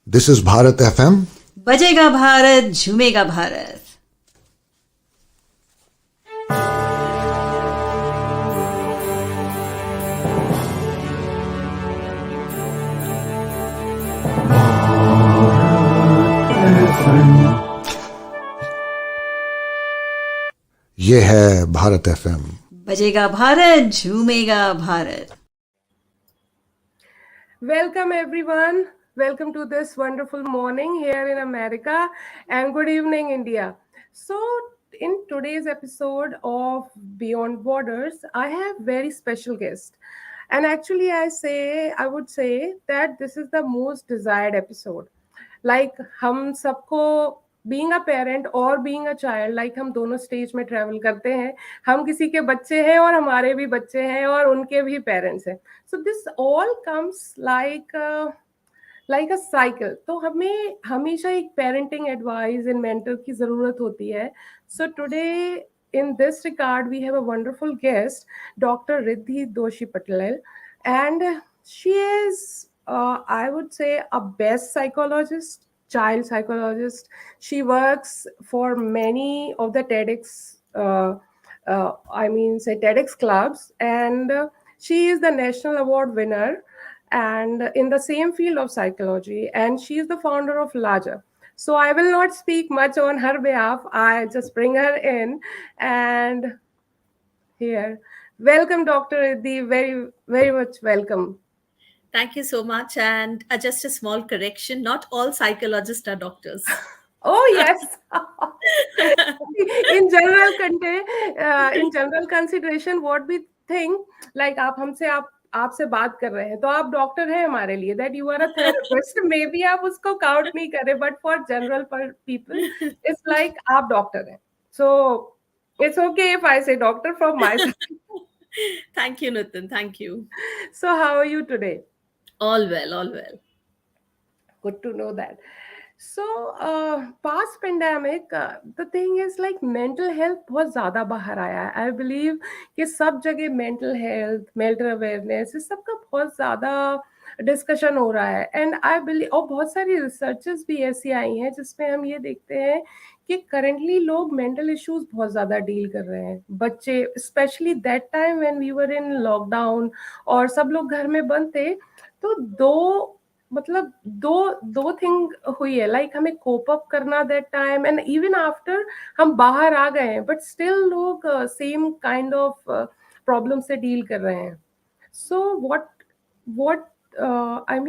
This is Bharat FM. बजेगा भारत, झूमेगा भारत. ये है भारत FM. बजेगा Bharat, झूमेगा Bharat. Welcome everyone. Welcome to this wonderful morning here in America and good evening India. So in today's episode of Beyond Borders, I have very special guest. And actually I would say that this is the most desired episode. Like हम सबको being a parent और being a child, like हम दोनों stage में travel करते हैं. हम किसी के बच्चे हैं और हमारे भी बच्चे हैं और उनके भी पेरेंट्स हैं. So this all comes like a cycle. तो हमें हमेशा एक पेरेंटिंग एडवाइस इन मेंटर की ज़रूरत होती है. So today in this regard we have a wonderful guest, Dr. Riddhi Doshi Patel, and she is I would say a best psychologist, child psychologist. She works for many of the TEDx TEDx clubs, and she is the national award winner and in the same field of psychology, and she is the founder of LAJA. So I will not speak much on her behalf. I just bring her in and here. Welcome, Dr. Riddhi. Very, very much welcome. Thank you so much. And just a small correction, not all psychologists are doctors. Oh, yes. in general consideration, what we think, like आपसे बात कर रहे हैं तो आप doctor हैं हमारे लिए, that you are a therapist. Maybe आप उसको काउंट नहीं करें, but for general people it's like आप डॉक्टर हैं. So it's okay if I say doctor from my side. Thank you, Nutan. Thank you. So how are you today? All well, all well. Good to know that. So past pandemic, the thing is like mental health बहुत ज़्यादा बाहर आया है. I believe कि सब जगह mental health, mental awareness, इस सब का बहुत ज़्यादा डिस्कशन हो रहा है. एंड आई बिलीव, और बहुत सारी रिसर्चेस भी ऐसी आई हैं जिसमें हम ये देखते हैं कि करेंटली लोग मेंटल इश्यूज बहुत ज़्यादा डील कर रहे हैं. बच्चे specially that time when we were in lockdown और सब लोग घर में बंद थे, तो दो थिंग हुई है. लाइक हमें कोप अप करना that time, and even after हम बाहर आ गए हैं बट स्टिल लोग सेम काइंड ऑफ प्रॉब्लम से डील कर रहे हैं. सो what I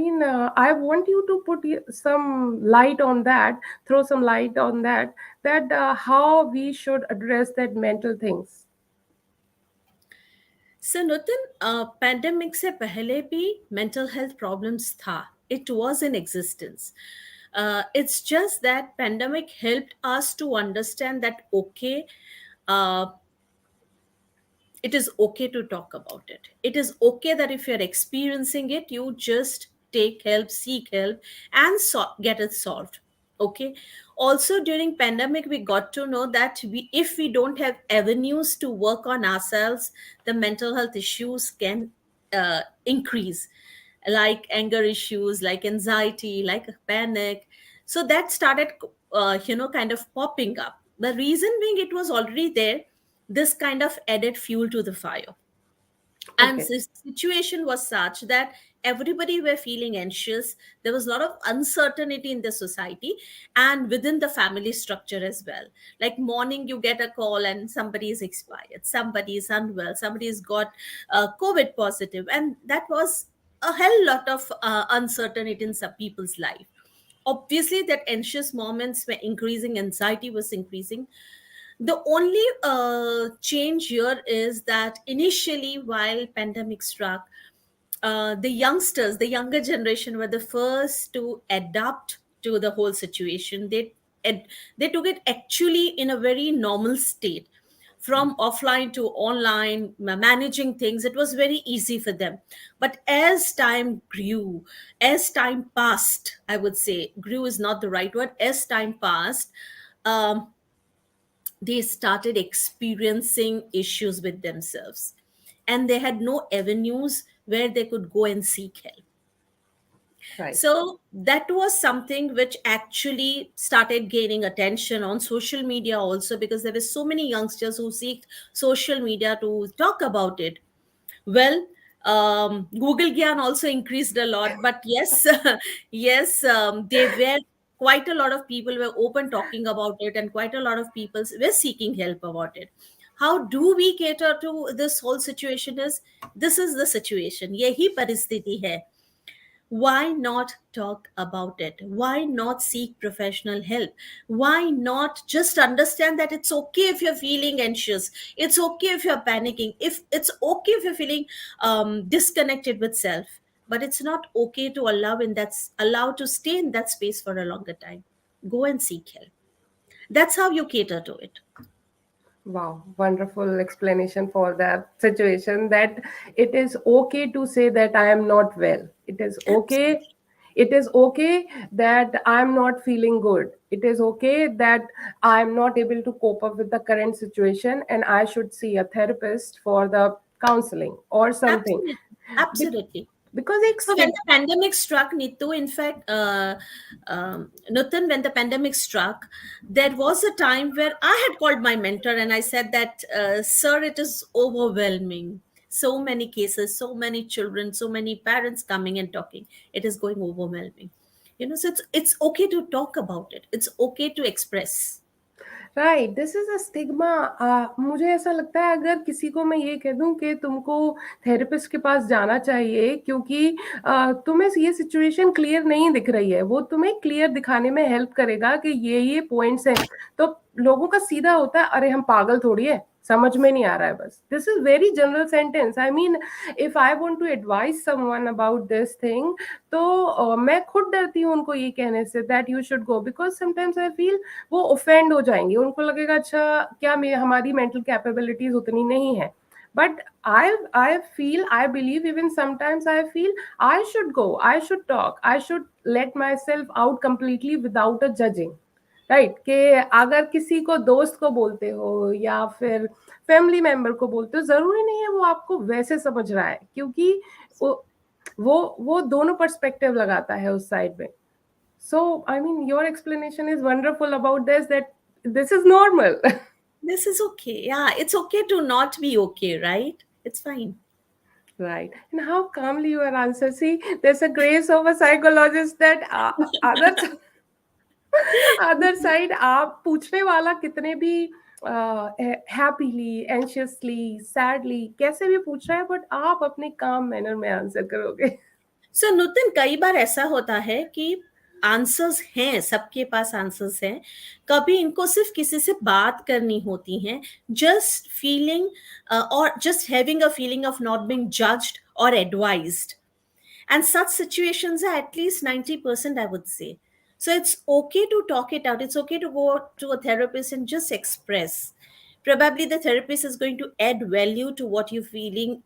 want you to put some light on that, throw some light on that how we should address that mental things. So, Nutan, pandemic से पहले भी mental health problems था. It was in existence. It's just that pandemic helped us to understand that it is okay to talk about it. It is okay that if you're experiencing it, you just take help, seek help, and get it solved. Okay. Also, during pandemic, we got to know that if we don't have avenues to work on ourselves, the mental health issues can increase, like anger issues, like anxiety, like panic. So that started, kind of popping up. The reason being, it was already there. This kind of added fuel to the fire. And Okay. the situation was such that everybody were feeling anxious. There was a lot of uncertainty in the society and within the family structure as well. Like morning you get a call and somebody is expired, somebody is unwell, somebody's got COVID positive, and that was a hell lot of uncertainty in some people's life. Obviously that anxious moments were increasing, anxiety was increasing. The only change here is that initially while pandemic struck, the youngsters, the younger generation were the first to adapt to the whole situation. They took it actually in a very normal state. From offline to online, managing things, it was very easy for them. But as time grew, as time passed, I would say, grew is not the right word, as time passed, um, they started experiencing issues with themselves and they had no avenues where they could go and seek help. Right. So that was something which actually started gaining attention on social media also, because there were so many youngsters who seek social media to talk about it. Well, Google Gyan also increased a lot, but yes, yes, they were quite a lot of people were open talking about it, and quite a lot of people were seeking help about it. How do we cater to this whole situation? Is this is the situation? Yahi paristhiti hai. Why not talk about it? Why not seek professional help? Why not just understand that it's okay if you're feeling anxious, it's okay if you're panicking, if it's okay if you're feeling disconnected with self, but it's not okay to allow to stay in that space for a longer time. Go and seek help. That's how you cater to it. Wow, wonderful explanation for that situation, that it is okay to say that I am not well. It is okay. Absolutely. It is okay that I am not feeling good. It is okay that I am not able to cope up with the current situation and I should see a therapist for the counseling or something. Absolutely. Be- Absolutely. because it's So when the pandemic struck, Nitu, in fact, Nutan, when the pandemic struck, there was a time where I had called my mentor and I said that, sir, it is overwhelming. So many cases, so many children, so many parents coming and talking. It is going overwhelming. You know, so it's okay to talk about it. It's okay to express. Right, this is a stigma. मुझे ऐसा लगता है अगर किसी को मैं ये कह दूं कि तुमको थेरेपिस्ट के पास जाना चाहिए क्योंकि तुम्हें ये सिचुएशन क्लियर नहीं दिख रही है, वो तुम्हें क्लियर दिखाने में हेल्प करेगा कि ये पॉइंट्स हैं, तो लोगों का सीधा होता है अरे हम पागल थोड़ी है, समझ में नहीं आ रहा है बस। This is very general sentence. I mean if I want to advise someone about this thing, तो मैं खुद डरती हूँ उनको ये कहने से that you should go, because sometimes I feel वो ऑफेंड हो जाएंगे, उनको लगेगा अच्छा क्या हमारी मेंटल कैपेबिलिटीज उतनी नहीं है। But I feel, I believe, even sometimes I feel I should go, I should talk, I should let myself out completely without a judging. Right, कि अगर किसी को दोस्त को बोलते हो या फिर फैमिली मेंबर को बोलते हो, जरूरी नहीं है वो आपको वैसे समझ रहा है, क्योंकि वो दोनों पर्सपेक्टिव लगाता है उस साइड में। So I mean your explanation is wonderful about this, that this is normal. This is okay. Yeah, it's okay to not be okay, right? It's fine. Right. And how calmly you are answered. See, there's a grace of a psychologist that other other side आप पूछने वाला कितने भी happily, anxiously, sadly कैसे भी पूछ रहा है, बट आप अपने काम मैनर में आंसर करोगे। सो Nutan, कई बार ऐसा होता है कि आंसर्स हैं, सबके पास आंसर्स हैं, कभी इनको सिर्फ किसी से बात करनी होती हैं, जस्ट फीलिंग और just having a feeling of not being judged और advised. And such situations are at least 90%, I would say. So it's okay to talk it out. It's okay to go to a therapist and just express. Probably the therapist is going to add value to what you're feeling,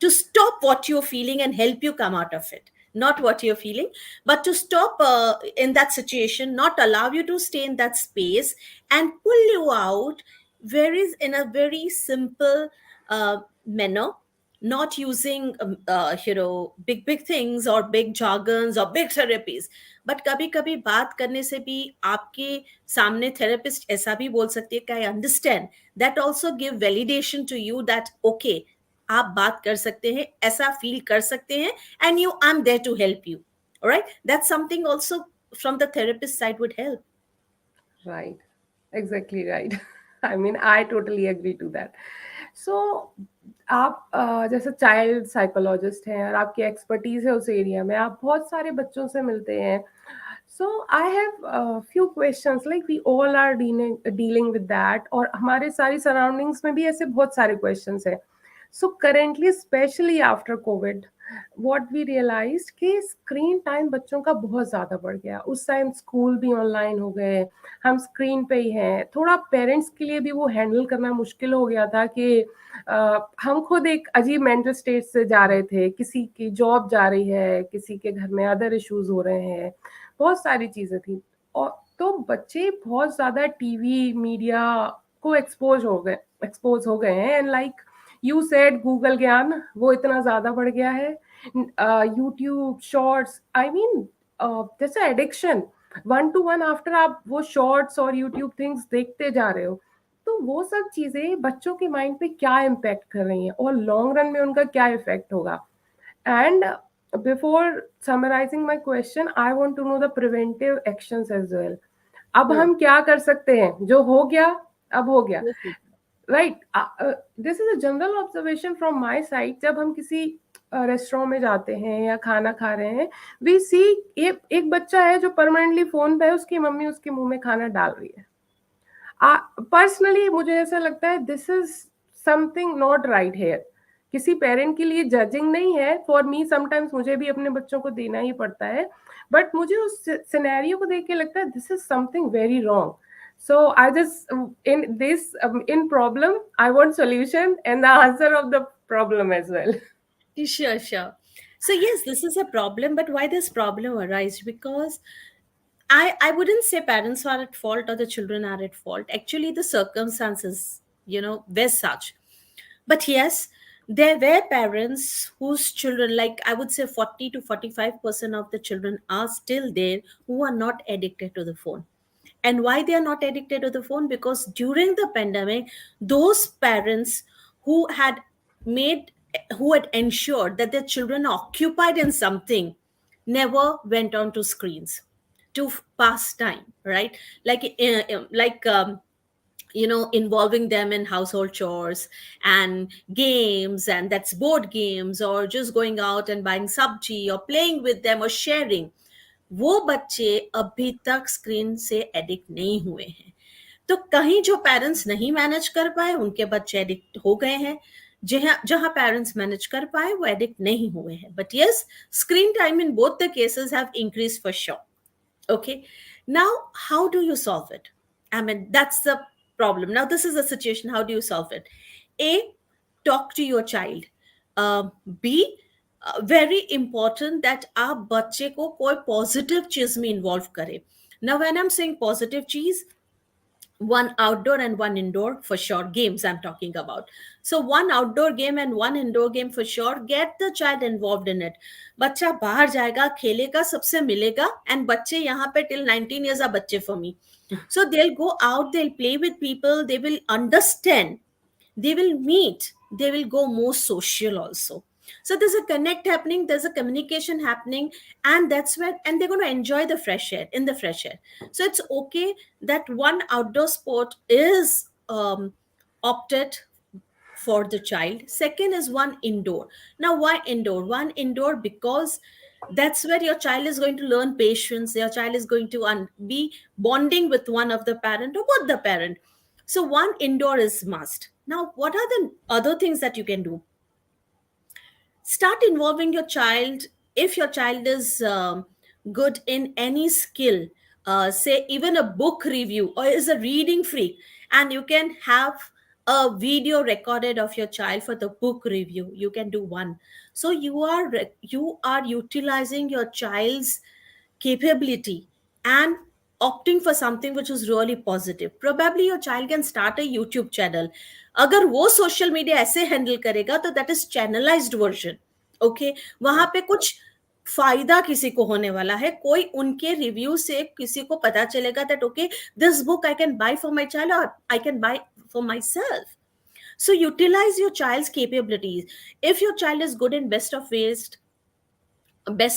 to stop what you're feeling and help you come out of it. Not what you're feeling, but to stop in that situation, not allow you to stay in that space and pull you out, whereas in a very simple manner, not using big things or big jargons or big therapies. But कभी कभी बात करने से भी आपके सामने therapist ऐसा भी बोल सकती है कि I understand, that also give validation to you that okay, आप बात कर सकते हैं, ऐसा फील कर सकते हैं, and you I am there to help you. Alright, that's something also from the therapist side would help. Right, exactly right. I mean, I totally agree to that. So, आप जैसे चाइल्ड साइकोलॉजिस्ट हैं और आपकी expertise है उस area में, आप बहुत सारे बच्चों से मिलते हैं. So I have few questions, like we all are dealing with that, और हमारे सारी सराउंडिंग्स में भी ऐसे बहुत सारे क्वेश्चंस हैं. So currently, specially after Covid, what we realised कि स्क्रीन टाइम बच्चों का बहुत ज़्यादा बढ़ गया. उस टाइम स्कूल भी ऑनलाइन हो गए, हम स्क्रीन पे ही हैं. थोड़ा पेरेंट्स के लिए भी वो हैंडल करना मुश्किल हो गया था कि हम खुद एक अजीब मेंटल स्टेट से जा रहे थे, किसी की जॉब जा रही है, किसी के घर में अदर इश्यूज हो रहे हैं, बहुत सारी चीज़ें थी. और तो बच्चे बहुत ज़्यादा टीवी मीडिया को एक्सपोज हो गए हैं. And like you said, Google ज्ञान वो इतना ज़्यादा बढ़ गया है यूट्यूब शॉर्ट्स, आई मीन जैसे एडिक्शन, 1 to 1 आफ्टर आप वो शॉर्ट्स और यूट्यूब थिंग्स देखते जा रहे हो, तो वो सब चीजें बच्चों के माइंड पे क्या इम्पैक्ट कर रही हैं और लॉन्ग रन में उनका क्या इफेक्ट होगा. And before summarizing my question, I want to know the preventive actions as well. अब हम क्या कर सकते हैं? जो हो गया, अब हो गया. Right. This is a general observation from my side. जब हम किसी रेस्टोरेंट में जाते हैं या खाना खा रहे हैं, we see एक बच्चा है जो परमानेंटली फोन पे है, उसकी मम्मी उसके मुंह में खाना डाल रही है. पर्सनली मुझे ऐसा लगता है this is something not right here. किसी पेरेंट के लिए जजिंग नहीं है. फॉर मी समटाइम्स मुझे भी अपने बच्चों को देना ही पड़ता है, बट मुझे उस सिनेरियो को देख के लगता है this is something very wrong. So I just in problem I want solution and the answer of the problem as well. Sure, sure. So yes, this is a problem, but why this problem arise? Because I wouldn't say parents are at fault or the children are at fault. Actually, the circumstances, were such. But yes, there were parents whose children, like I would say 40 to 45% of the children are still there who are not addicted to the phone. And why they are not addicted to the phone? Because during the pandemic, those parents who had made who had ensured that their children are occupied in something never went on to screens to pass time, right? Involving them in household chores and games, and that's board games, or just going out and buying sabji or playing with them or sharing. वो बच्चे अभी तक screen से addict नहीं हुए हैं. तो कहीं जो पेरेंट्स नहीं मैनेज कर पाए उनके बच्चे एडिक्ट हो गए हैं, जहां पेरेंट्स मैनेज कर पाए वो एडिक्ट नहीं हुए हैं. But yes, screen time in both the cases have increase for sure. Okay, now how do you solve it? I mean, that's the problem. Now this is the situation. How do you solve it? A, talk to your child. B, very important that आप बच्चे को कोई positive चीज में involve करे. Now when I'm saying positive चीज, one outdoor and one indoor for sure games I'm talking about. So one outdoor game and one indoor game for sure. Get the child involved in it. बच्चा बाहर जाएगा, खेलेगा, सबसे मिलेगा. And बच्चे यहाँ पे till 19 years are बच्चे for me. So they'll go out, they'll play with people, they will understand, they will meet, they will go more social also. So there's a connect happening, there's a communication happening, and that's where, and they're going to enjoy the fresh air, in the fresh air. So it's okay that one outdoor sport is opted for the child. Second is one indoor. Now why indoor? One indoor because that's where your child is going to learn patience, your child is going to be bonding with one of the parent or both the parent. So one indoor is must. Now what are the other things that you can do? Start involving your child. If your child is good in any skill, say even a book review, or is a reading freak, and you can have a video recorded of your child for the book review, you can do one. So you are utilizing your child's capability and opting for something which is really positive. Probably your child can start a YouTube channel. अगर वो social media ऐसे handle करेगा तो that is channelised version. Okay, वहां पे कुछ फायदा किसी को होने वाला है. कोई उनके रिव्यू से किसी को पता चलेगा that okay, this book I can buy for my child और I can buy for myself. So utilize your child's capabilities. If your child is good in best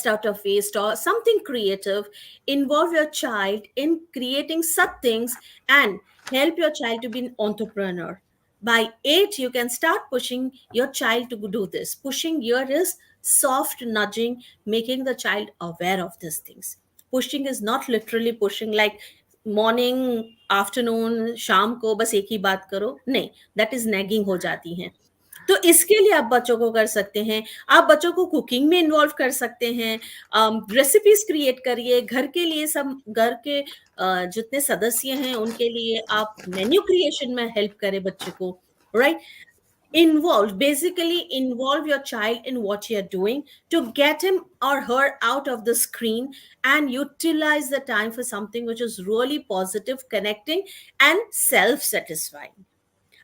out of waste or something creative, involve your child in creating such things and help your child to be an entrepreneur. By 8 you can start pushing your child to do this. Pushing here is soft nudging, making the child aware of these things. Pushing is not literally pushing like morning afternoon शाम को बस एक ही बात करो, नहीं, that is nagging हो जाती है. तो इसके लिए आप बच्चों को कर सकते हैं. आप बच्चों को कुकिंग में इन्वॉल्व कर सकते हैं. रेसिपीज क्रिएट करिए घर के लिए. सब घर के जितने सदस्य हैं उनके लिए आप मेन्यू क्रिएशन में हेल्प करें बच्चे को, right. Basically involve your child in what you're doing to get him or her out of the screen and utilize the time for something which is really positive, connecting and self-satisfying.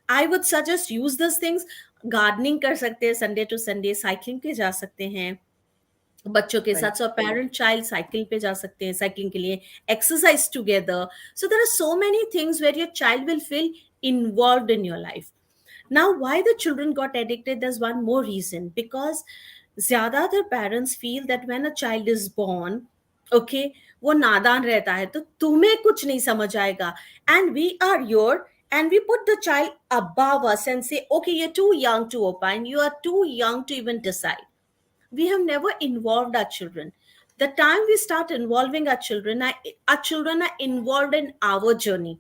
I would suggest use these things. Gardening कर सकते हैं, Sunday to Sunday cycling पे जा सकते हैं, बच्चों के साथ. सो पेरेंट चाइल्ड साइकिल पे जा सकते हैं, साइकिलिंग के लिए, exercise together. So there are so many things where your child will feel involved in your life. Now, why the children got addicted? There's one more reason. Because ज़्यादातर parents feel that when a child is born, okay, वो नादान रहता है तो तुम्हें कुछ नहीं समझ आएगा. And we are your, and we put the child above us and say, okay, you're too young to opine, you are too young to even decide. We have never involved our children. The time we start involving our children are involved in our journey,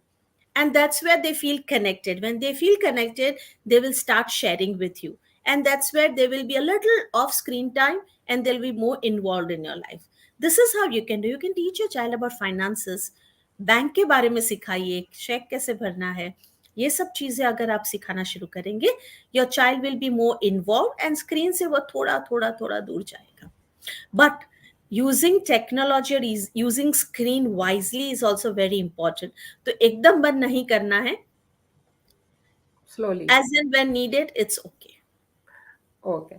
and that's where they feel connected. When they feel connected, they will start sharing with you, and that's where there will be a little off screen time and they'll be more involved in your life. This is how you can do. You can teach your child about finances. Bank के बारे में सिखाइए, check कैसे भरना है. ये सब चीजें अगर आप सिखाना शुरू करेंगे, your child will be more involve and screen से वो थोड़ा थोड़ा थोड़ा दूर जाएगा. But using technology or using screen wisely is also very important. तो एकदम बंद नहीं करना है. Slowly. As and when needed, it's okay. Okay.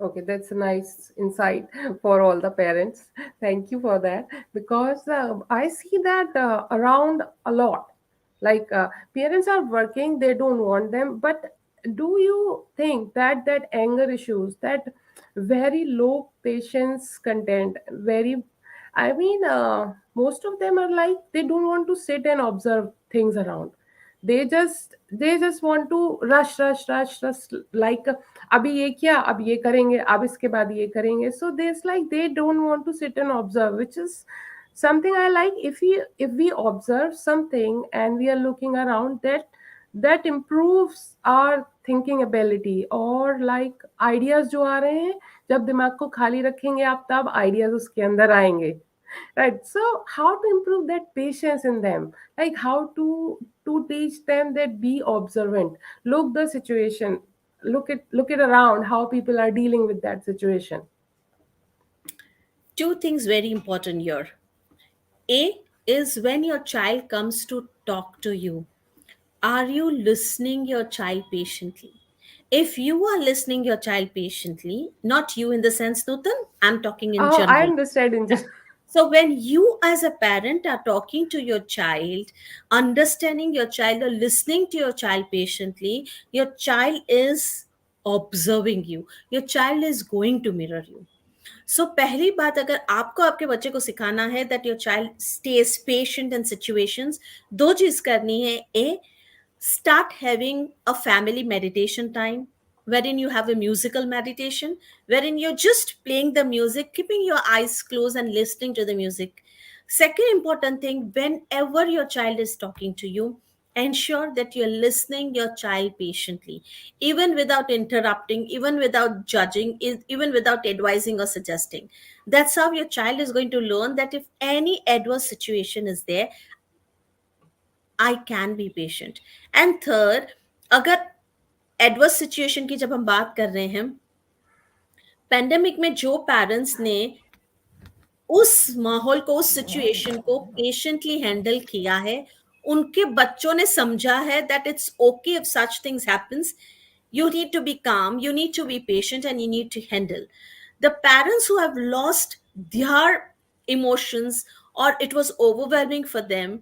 Okay, that's a nice insight for all the parents. Thank you for that. Because I see that around a lot. Like parents are working, they don't want them. But do you think that that anger issues, that very low patience content, I mean, most of them are like they don't want to sit and observe things around. They just want to rush like अभी ये किया, अब ये करेंगे, अब इसके बाद ये करेंगे. So there's like they don't want to sit and observe, which is something I like. If we observe something and we are looking around, that improves our thinking ability. और like ideas जो आ रहे हैं, जब दिमाग को खाली रखेंगे आप, तब ideas उसके अंदर आएंगे. Right. So how to improve that patience in them? Like how to teach them that be observant, look the situation, look it around, how people are dealing with that situation. Two things very important here. A is when your child comes to talk to you, are you listening your child patiently? If you are listening your child patiently, not you in the sense, Nutan, I'm talking in Oh, I general. understand in just So when you as a parent are talking to your child, understanding your child or listening to your child patiently, your child is observing you. Your child is going to mirror you. सो पहली बात, अगर आपको आपके बच्चे को सिखाना है that your child stage patient in situations, दो चीज करनी है. ए, start having a family meditation time wherein you have a musical meditation wherein you're just playing the music, keeping your eyes closed and listening to the music. Second important thing, whenever your child is talking to you, ensure that you're listening your child patiently, even without interrupting, even without judging, even without advising or suggesting. That's how your child is going to learn that if any adverse situation is there, I can be patient. And third, अगर adverse situation की जब हम बात कर रहे हैं, pandemic में जो पेरेंट्स ने उस माहौल को, उस सिचुएशन को पेशेंटली हैंडल किया है, उनके बच्चों ने समझा है that it's okay if such things happens. You need to be calm, you need to be patient, and you need to handle. The parents who have lost their emotions or it was overwhelming for them,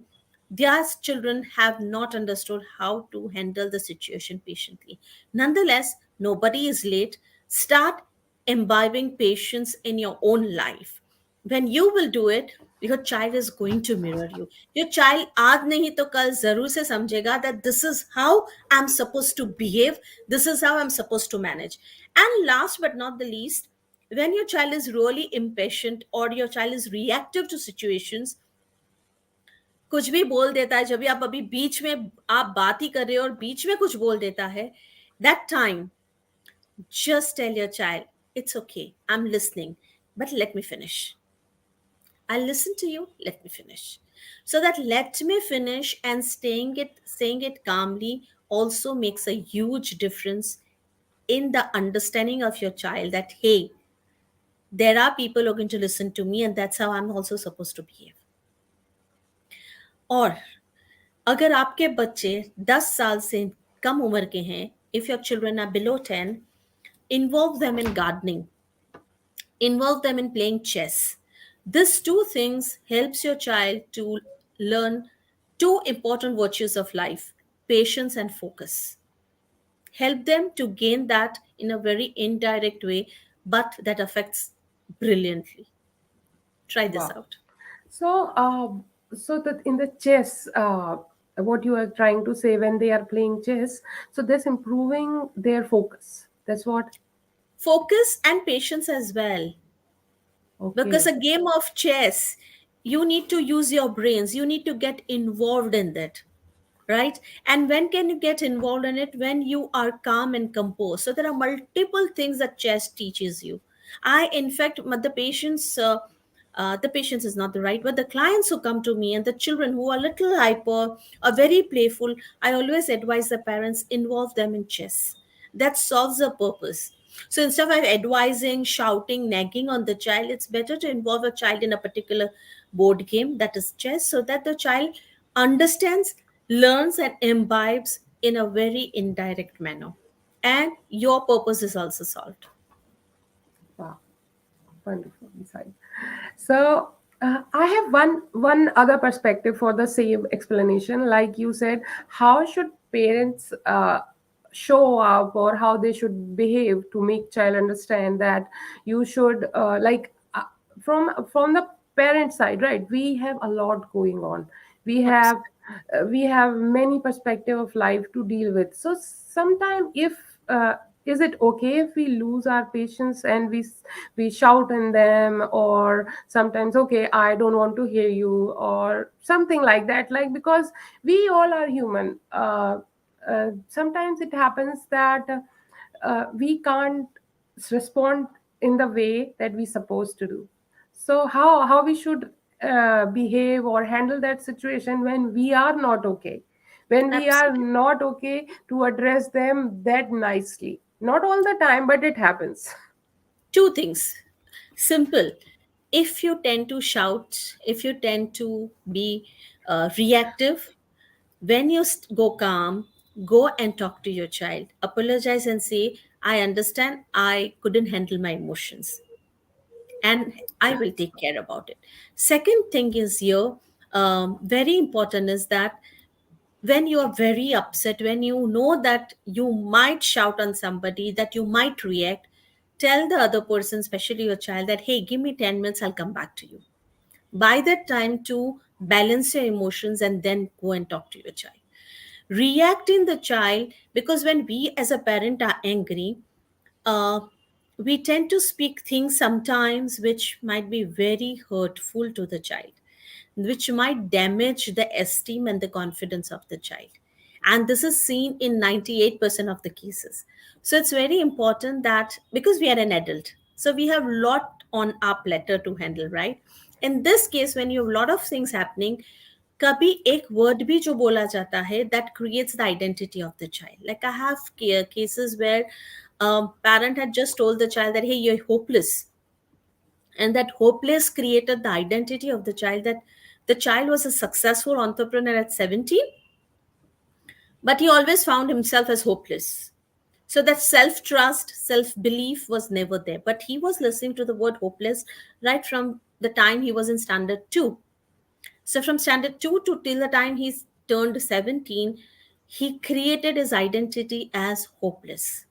their children have not understood how to handle the situation patiently. Nonetheless, nobody is late. Start imbibing patience in your own life. When you will do it, your child is going to mirror you. Your child आज नहीं तो कल जरूर से समझेगा that this is how I'm supposed to behave, this is how I'm supposed to manage. And last but not the least, when your child is really impatient or your child is reactive to situations, कुछ भी बोल देता है, जब भी आप अभी बीच में आप बात ही कर रहे हो और बीच में कुछ बोल देता है, that time just tell your child, it's okay, I'm listening, but let me finish. I'll listen to you, let me finish. So that let me finish and saying it calmly also makes a huge difference in the understanding of your child that, hey, there are people who are going to listen to me and that's how I'm also supposed to behave. और अगर आपके बच्चे 10 साल से कम उम्र के हैं, if your children are below 10, involve them in gardening. Involve them in playing chess. These two things helps your child to learn two important virtues of life: patience and focus. Help them to gain that in a very indirect way, but that affects brilliantly. Try this Wow. out. So, so that in the chess, what you are trying to say when they are playing chess, so that's improving their focus. That's what. Focus and patience as well. Because Okay. a game of chess, you need to use your brains, you need to get involved in that, right? And when can you get involved in it? When you are calm and composed. So there are multiple things that chess teaches you. I in fact the patients is not the right, but the clients who come to me and the children who are little hyper or very playful, I always advise the parents involve them in chess. That solves the purpose. So instead of advising, shouting, nagging on the child, it's better to involve a child in a particular board game, that is chess, so that the child understands, learns, and imbibes in a very indirect manner. And your purpose is also solved. Wow. Wonderful insight. So I have one other perspective for the same explanation. Like you said, how should parents show up, or how they should behave to make child understand that you should from the parent side, right? We have a lot going on. We have Absolutely. we have many perspective of life to deal with. So sometimes if is it okay if we lose our patience and we shout in them, or sometimes, okay, I don't want to hear you, or something like that, like, because we all are human. Sometimes it happens that we can't respond in the way that we supposed to do. So how we should behave or handle that situation when we are not okay, when we are Absolutely. not okay, to address them that nicely. Not all the time, but it happens. Two things. Simple. If you tend to shout, if you tend to be reactive, when you go calm, go and talk to your child. Apologize and say, I understand I couldn't handle my emotions, and I will take care about it. Second thing is here, very important, is that when you are very upset, when you know that you might shout on somebody, that you might react, tell the other person, especially your child, that, hey, give me 10 minutes, I'll come back to you. By that time, to balance your emotions and then go and talk to your child. React in the child, because when we as a parent are angry, uh, we tend to speak things sometimes which might be very hurtful to the child, which might damage the esteem and the confidence of the child. And this is seen in 98% of the cases. So it's very important that, because we are an adult, so we have a lot on our platter to handle, right? In this case, when you have a lot of things happening, कभी एक word भी जो बोला जाता है, that creates the identity of the child. Like I have cases where parent had just told the child that, hey, you're hopeless, and that hopeless created the identity of the child, that the child was a successful entrepreneur at 17, but he always found himself as hopeless. So that self trust, self belief was never there, but he was listening to the word hopeless right from the time he was in standard 2. So from standard 2 to till the time he's turned 17, he created his identity as hopeless.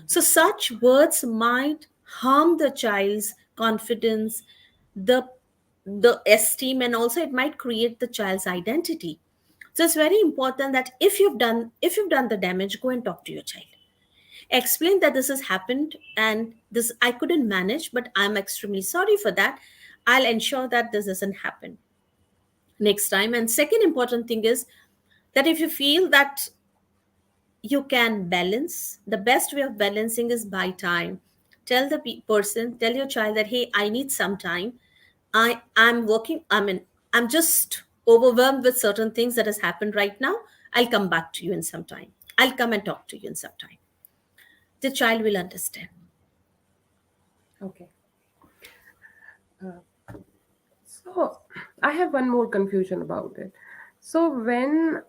So such words might harm the child's confidence, the the esteem, and also it might create the child's identity. So it's very important that if you've done the damage, go and talk to your child. Explain that this has happened and this I couldn't manage, but I'm extremely sorry for that. I'll ensure that this doesn't happen next time. And second important thing is that if you feel that you can balance, the best way of balancing is by time. Tell the person, tell your child that, hey, I need some time. I'm working, I'm just overwhelmed with certain things that has happened right now. I'll come back to you in some time. I'll come and talk to you in some time. The child will understand. Okay. So I have one more confusion about it. So when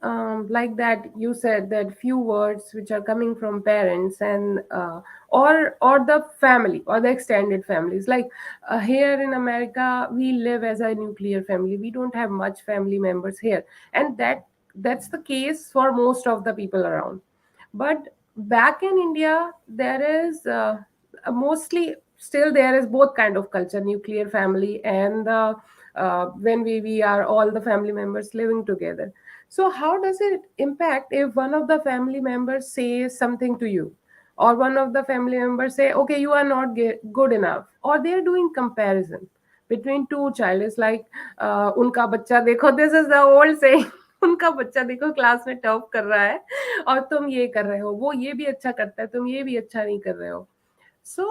like that, you said that few words which are coming from parents and or the family or the extended families. Like here in America, we live as a nuclear family. We don't have much family members here, and that's the case for most of the people around. But back in India, there is mostly still there is both kind of culture, nuclear family and the when we are all the family members living together. So how does it impact if one of the family members says something to you, or one of the family members say, okay, you are not good enough, or they are doing comparison between two child? It's like unka bachcha dekho, this is the old saying. उनका बच्चा देखो class में top कर रहा है और तुम ये कर रहे हो, वो ये भी अच्छा करता है, तुम ये भी अच्छा नहीं कर रहे हो. सो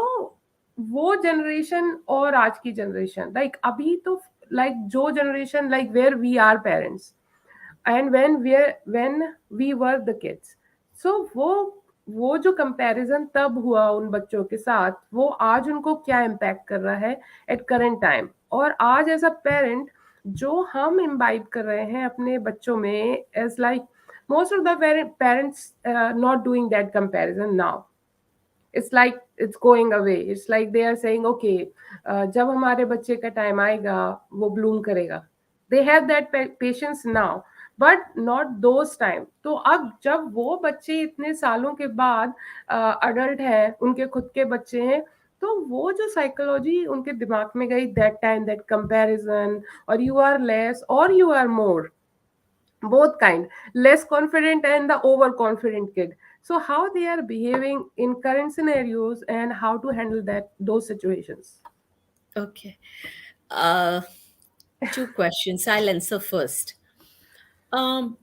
वो जनरेशन और आज की जनरेशन, लाइक अभी तो लाइक जो generation like where we are parents and when we were the kids, so वो जो कंपैरिजन तब हुआ उन बच्चों के साथ, वो आज उनको क्या इम्पैक्ट कर रहा है एट करंट टाइम. और आज एज अ पेरेंट जो हम इम्बाइब कर रहे हैं अपने बच्चों में, as like most of the parents not doing that comparison now. It's like it's going away. It's like they are saying, okay, जब हमारे बच्चे का टाइम आएगा वो ब्लूम करेगा. They have that patience now, but not those time. तो अब जब वो बच्चे इतने सालों के बाद अडल्ट हैं, उनके खुद के बच्चे हैं, तो वो जो साइकोलॉजी उनके दिमाग में गई, दैट टाइम, दैट कंपैरिजन, और यू आर लेस और you are more, both kind, less confident and the overconfident kid. So how they are behaving in current scenarios and how to handle those situations? Okay. Uh, Two questions. I'll answer first. Um,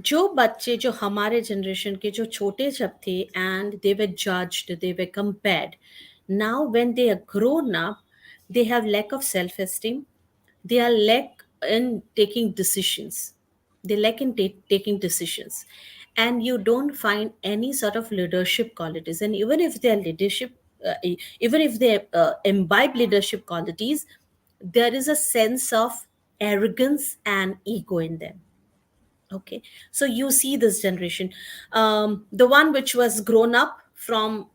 जो बच्चे जो हमारे generation के जो छोटे जब थे and they were judged, they were compared, now when they are grown up, they have lack of self esteem, they are lack in taking decisions, they lack in taking decisions, and you don't find any sort of leadership qualities. And even if they are leadership, even if they imbibe leadership qualities, there is a sense of arrogance and ego in them. Okay, so you see this generation, the one which was grown up from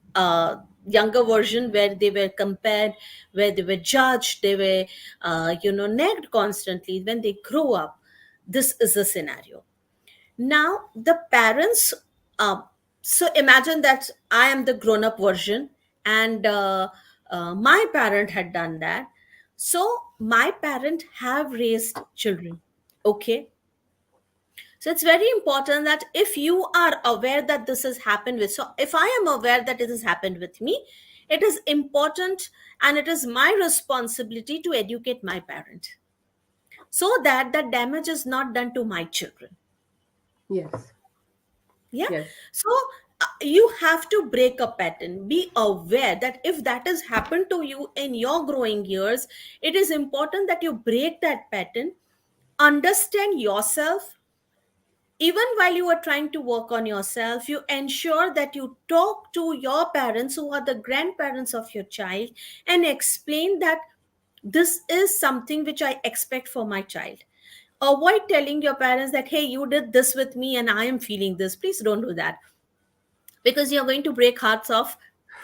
younger version where they were compared, where they were judged, they were nagged constantly. When they grow up, this is the scenario. Now the parents, uh, so imagine that I am the grown up version, and my parent had done that. So my parent have raised children. Okay, so it's very important that if you are aware that this has happened with, so if I am aware that it has happened with me, it is important and it is my responsibility to educate my parent so that the damage is not done to my children. Yes. Yeah. Yes. So you have to break a pattern. Be aware that if that has happened to you in your growing years, it is important that you break that pattern, understand yourself. Even while you are trying to work on yourself, you ensure that you talk to your parents who are the grandparents of your child and explain that this is something which I expect for my child. Avoid telling your parents that, hey, you did this with me and I am feeling this. Please don't do that, because you're going to break hearts of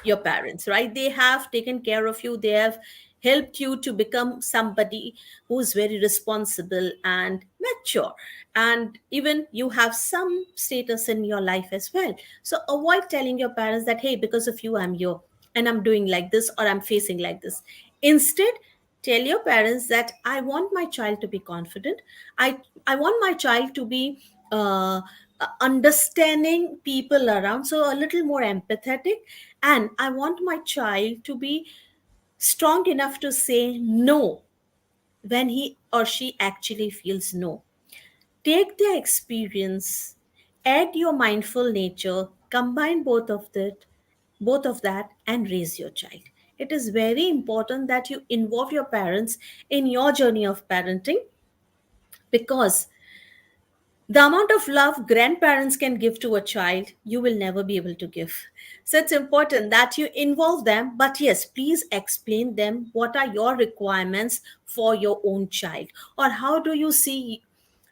your parents, right? They have taken care of you, they have helped you to become somebody who's very responsible and mature, and even you have some status in your life as well. So avoid telling your parents that, hey, because of you I'm here and I'm doing like this or I'm facing like this. Instead, tell your parents that I want my child to be confident, I want my child to be uh, understanding people around, so a little more empathetic, and I want my child to be strong enough to say no when he or she actually feels no. Take their experience, add your mindful nature, combine both of that, and raise your child. It is very important that you involve your parents in your journey of parenting, because the amount of love grandparents can give to a child, you will never be able to give. So it's important that you involve them, but yes, please explain them what are your requirements for your own child, or how do you see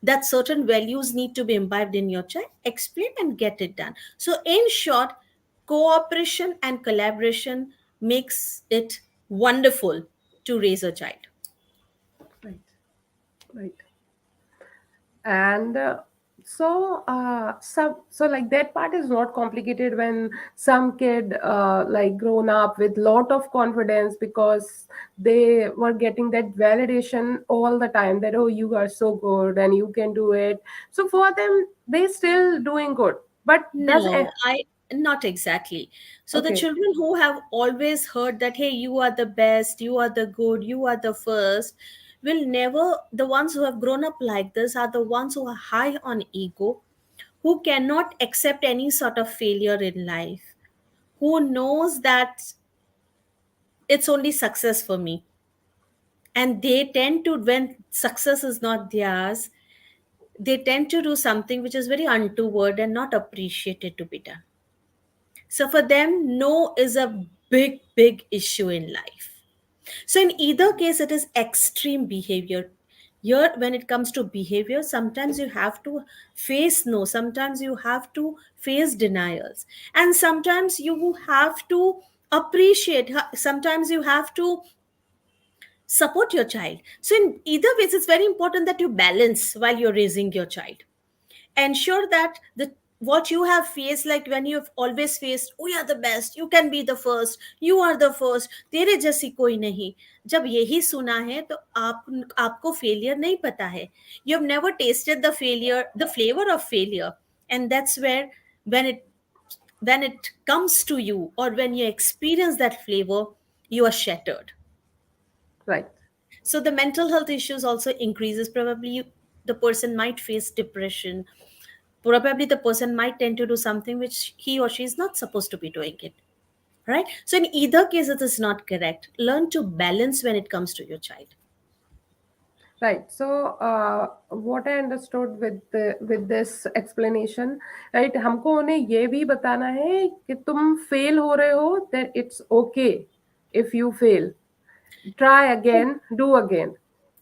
that certain values need to be imbibed in your child, explain and get it done. So in short, cooperation and collaboration makes it wonderful to raise a child. Right. Right. And so like that part is not complicated when some kid like grown up with lot of confidence because they were getting that validation all the time that, oh, you are so good and you can do it. So for them, they still doing good, but does No, I not exactly. So the okay. children who have always heard that, hey, you are the best, you are the good, you are the first, will never, the ones who have grown up like this are the ones who are high on ego, who cannot accept any sort of failure in life, who knows that it's only success for me. And they tend to, when success is not theirs, they tend to do something which is very untoward and not appreciated to be done. So for them, no is a big, big issue in life. So in either case, it is extreme behavior. Here, when it comes to behavior, sometimes you have to face no, sometimes you have to face denials, and sometimes you have to appreciate, sometimes you have to support your child. So in either ways, it's very important that you balance while you're raising your child. Ensure that the what you have faced, like when you've always faced, we are the best, you can be the first, you are the first, तेरे जैसी कोई नहीं, जब यही सुना है तो आपको फेलियर नहीं पता है. You have never tasted the flavor of failure, and that's where when it comes to you, or when you experience that flavor, you are shattered. Right. So the mental health issues also increases. Probably the person might face depression. Probably the person might tend to do something which he or she is not supposed to be doing it. Right? So in either case, it is not correct. Learn to balance when it comes to your child. Right. So, what I understood with this explanation, right? हमको उन्हें ये भी बताना है कि तुम fail हो रहे हो, that it's okay if you fail. Try again, do again.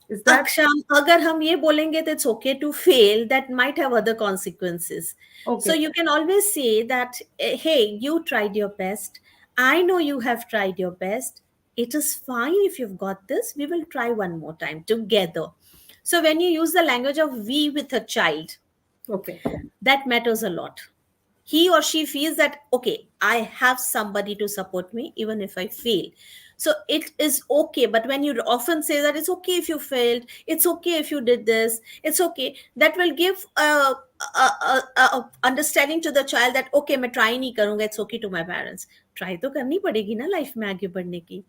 Is that Aksham, agar hum ye bolenge that it's okay to fail, that might have other consequences. So okay? you can always say that, hey, you tried your best. I know you have tried your best. It is fine if you've got this. We will try one more time together. So when you use the language of we with a child, Okay. that matters a lot. He or she feels that, okay, I have somebody to support me even if I fail. So it is okay. But when you often say that it's okay if you failed, it's okay if you did this, it's okay, that will give a understanding to the child that, okay, मैं try नहीं करूंगा, it's okay to my parents. Try तो करनी पड़ेगी ना life में आगे बढ़ने की.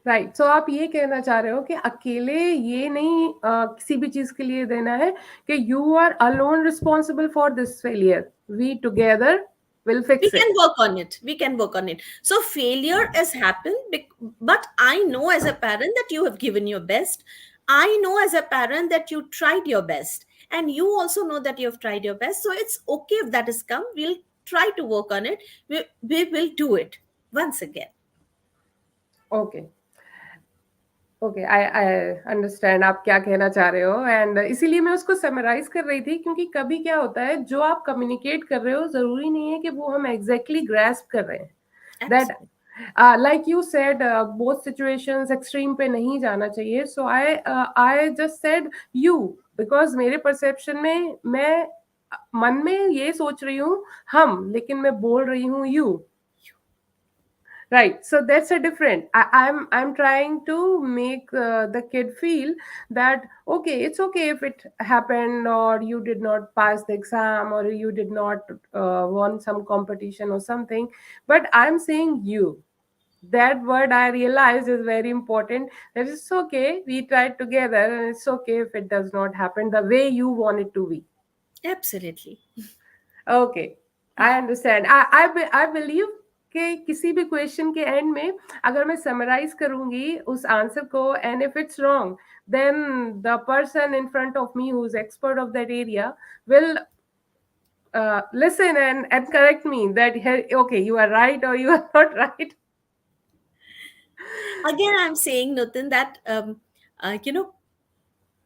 राइट. सो आप ये कहना चाह रहे हो कि अकेले ये नहीं किसी भी चीज के लिए देना है कि you are alone responsible for this failure, we together will We fix can it. work on it, we can work on it. So failure has happened, but I know as a parent that you have given your best. I know as a parent that you tried your best, and you also know that you have tried your best. So it's okay if that has come, we'll try to work on it. We will do it once again. Okay. Okay, I understand आप क्या कहना चाह रहे हो, and इसीलिए मैं उसको summarise कर रही थी, क्योंकि कभी क्या होता है जो आप कम्युनिकेट कर रहे हो जरूरी नहीं है कि वो हम एग्जैक्टली ग्रैस्प कर रहे हैं. That like you said, both situations extreme पे नहीं जाना चाहिए. So I just said you because मेरे perception में मैं मन में ये सोच रही हूँ हम, लेकिन मैं बोल रही हूँ you. Right. So that's a different. I'm trying to make the kid feel that okay, it's okay if it happened, or you did not pass the exam, or you did not won some competition or something. But I'm saying you. That word I realized is very important. That it's okay. We tried together, and it's okay if it does not happen the way you want it to be. Absolutely. Okay, I understand. I believe कि किसी भी question के and में अगर मैं summarise करूंगी उस answer को, and if it's wrong, then the person in front of me who is expert of that area will listen and correct me that okay, you are right or you are not right. Again, I'm saying, Nutan, that you know,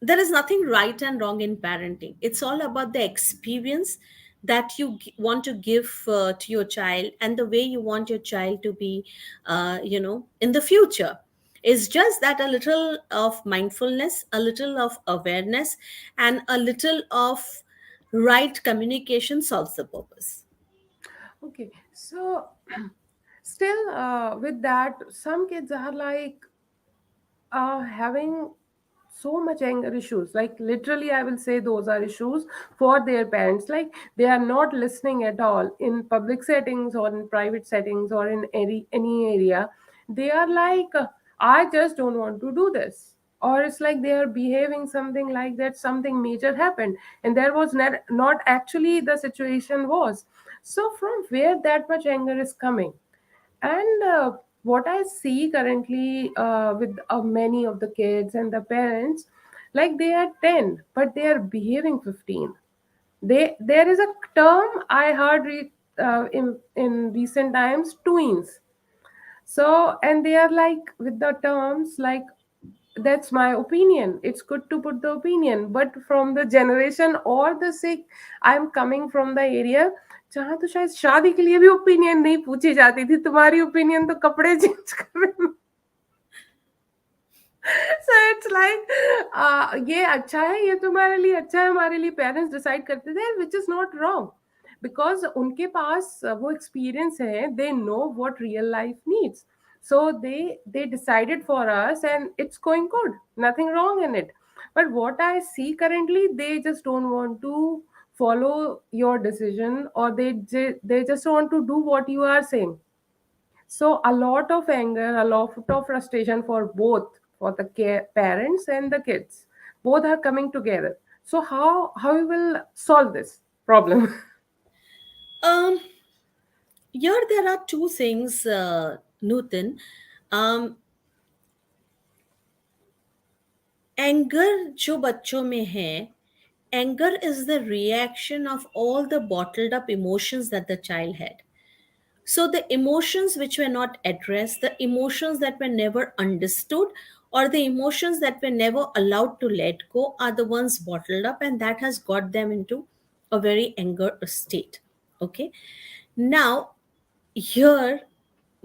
there is nothing right and wrong in parenting. It's all about the experience that you want to give to your child, and the way you want your child to be, in the future. It's just that a little of mindfulness, a little of awareness, and a little of right communication solves the purpose. Okay, so still with that, some kids are like having so much anger issues. Like literally, I will say those are issues for their parents. Like they are not listening at all in public settings or in private settings or in any area. They are like, I just don't want to do this. Or it's like they are behaving something like that something major happened and there was not actually the situation was. So from where that much anger is coming? And what I see currently with many of the kids and the parents, like they are 10, but they are behaving 15. There is a term I heard in recent times, tweens. So, and they are like with the terms like, that's my opinion. It's good to put the opinion, but from the generation or the sick, I'm coming from the area जहाँ तो शायद शादी के लिए भी opinion नहीं पूछी जाती थी, तुम्हारी ओपिनियन तो कपड़े चेंज करने में। So it's like ये अच्छा है, ये तुम्हारे लिए अच्छा है, हमारे लिए पेरेंट्स डिसाइड करते थे, which is not wrong because उनके पास वो एक्सपीरियंस है, they know what real life needs. So they decided for us and it's going good, nothing wrong in it. But what I see currently, they just don't want to follow your decision, or they just want to do what you are saying. So a lot of anger, a lot of frustration for both, for the parents and the kids. Both are coming together. So how you will solve this problem? um Here there are two things, Nutan. um anger जो बच्चों में है, anger is the reaction of all the bottled up emotions that the child had. So the emotions which were not addressed, the emotions that were never understood, or the emotions that were never allowed to let go are the ones bottled up, and that has got them into a very anger state. Okay. Now here,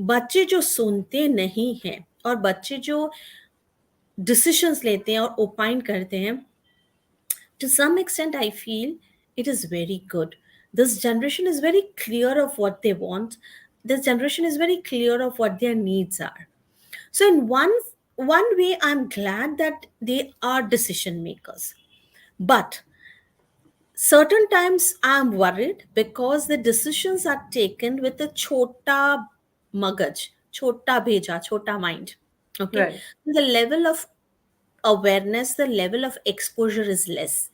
बच्चे जो सुनते नहीं हैं और बच्चे जो decisions लेते हैं और ओपाइन करते हैं, to some extent I feel it is very good. This generation is very clear of what they want. This generation is very clear of what their needs are. So in one way, I'm glad that they are decision makers. But certain times I'm worried because the decisions are taken with a chota magaj, chota bheja, chota mind. Okay. Right. The level of awareness, the level of exposure is less,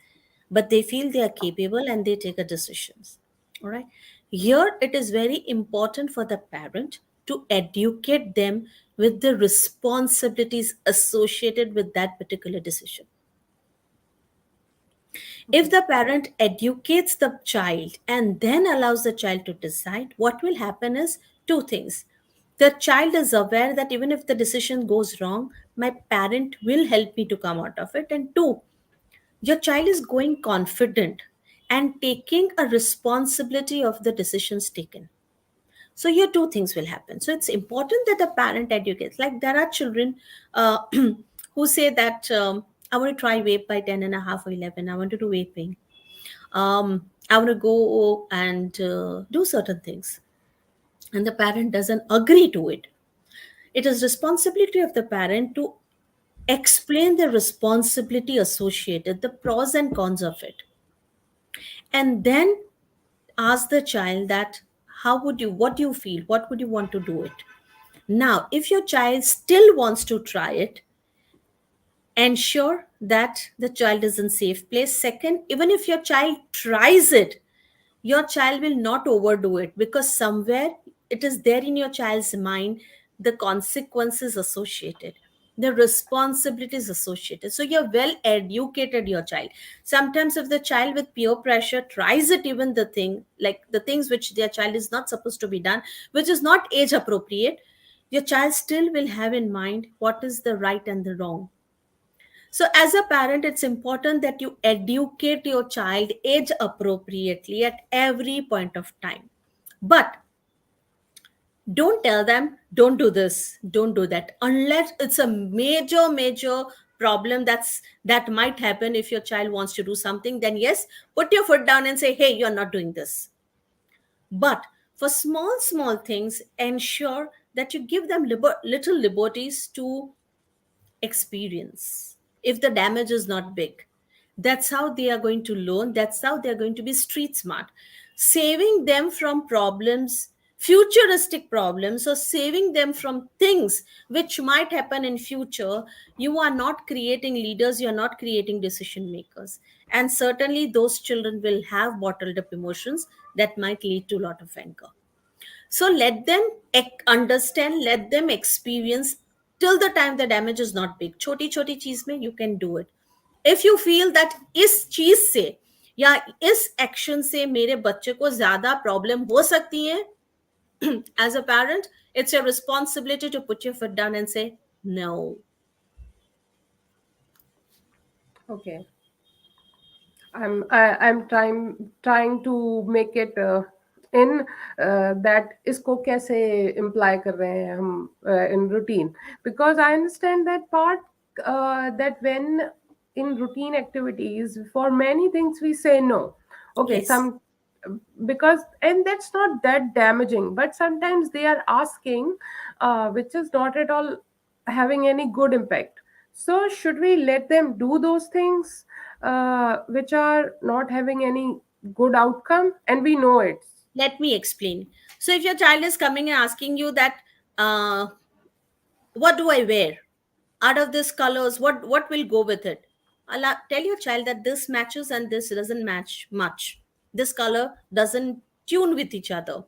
but they feel they are capable and they take a decisions. All right. Here it is very important for the parent to educate them with the responsibilities associated with that particular decision. If the parent educates the child and then allows the child to decide, what will happen is two things. The child is aware that even if the decision goes wrong, my parent will help me to come out of it. And two, your child is going confident and taking a responsibility of the decisions taken. So here two things will happen. So it's important that the parent educates. Like there are children who say that I want to try vape by 10 and a half or 11. I want to do vaping. I want to go and do certain things. And the parent doesn't agree to it. It is responsibility of the parent to explain the responsibility associated, the pros and cons of it. And then ask the child that what do you feel? What would you want to do it? Now, if your child still wants to try it, ensure that the child is in safe place. Second, even if your child tries it, your child will not overdo it, because somewhere it is there in your child's mind, the consequences associated, the responsibilities associated. So you're well educated your child. Sometimes if the child with peer pressure tries it, even the thing like the things which their child is not supposed to be done, which is not age appropriate, your child still will have in mind what is the right and the wrong. So, as a parent, it's important that you educate your child age appropriately at every point of time. But don't tell them, don't do this, don't do that, unless it's a major problem that might happen. If your child wants to do something, then yes, put your foot down and say, hey, you're not doing this. But for small things, ensure that you give them little liberties to experience. If the damage is not big, that's how they are going to learn, that's how they're going to be street smart. Saving them from problems, futuristic problems, or saving them from things which might happen in future, you are not creating leaders, you're not creating decision makers. And certainly those children will have bottled up emotions that might lead to a lot of anger. So let them understand, let them experience till the time the damage is not big. Choti choti cheez mein you can do it. If you feel that इस चीज से या इस action से मेरे बच्चे को ज्यादा प्रॉब्लम हो सकती है, as a parent, it's your responsibility to put your foot down and say no. Okay. I'm trying to make it in that इसको कैसे imply कर रहे हैं हम in routine, because I understand that part, that when in routine activities for many things we say no. Okay, Yes. some, because, and that's not that damaging, but sometimes they are asking which is not at all having any good impact. So should we let them do those things which are not having any good outcome, and we know it? Let me explain. So if your child is coming and asking you that, uh, what do I wear out of these colors, what will go with it, tell your child that this matches and this doesn't match much, this color doesn't tune with each other.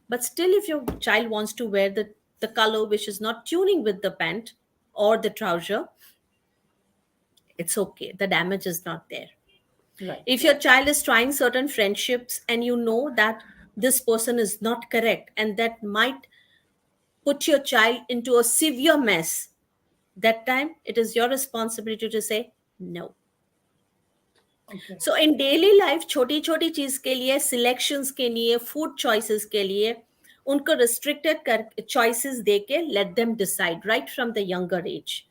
But still, if your child wants to wear the color which is not tuning with the pant or the trouser, it's okay, the damage is not there. Right. If your child is trying certain friendships and you know that this person is not correct and that might put your child into a severe mess, that time it is your responsibility to say no. Okay. So in daily life छोटी छोटी चीज के लिए, selections के लिए, food choices के लिए उनको रिस्ट्रिक्टेड कर चॉइसेस देके let them decide right from the younger age.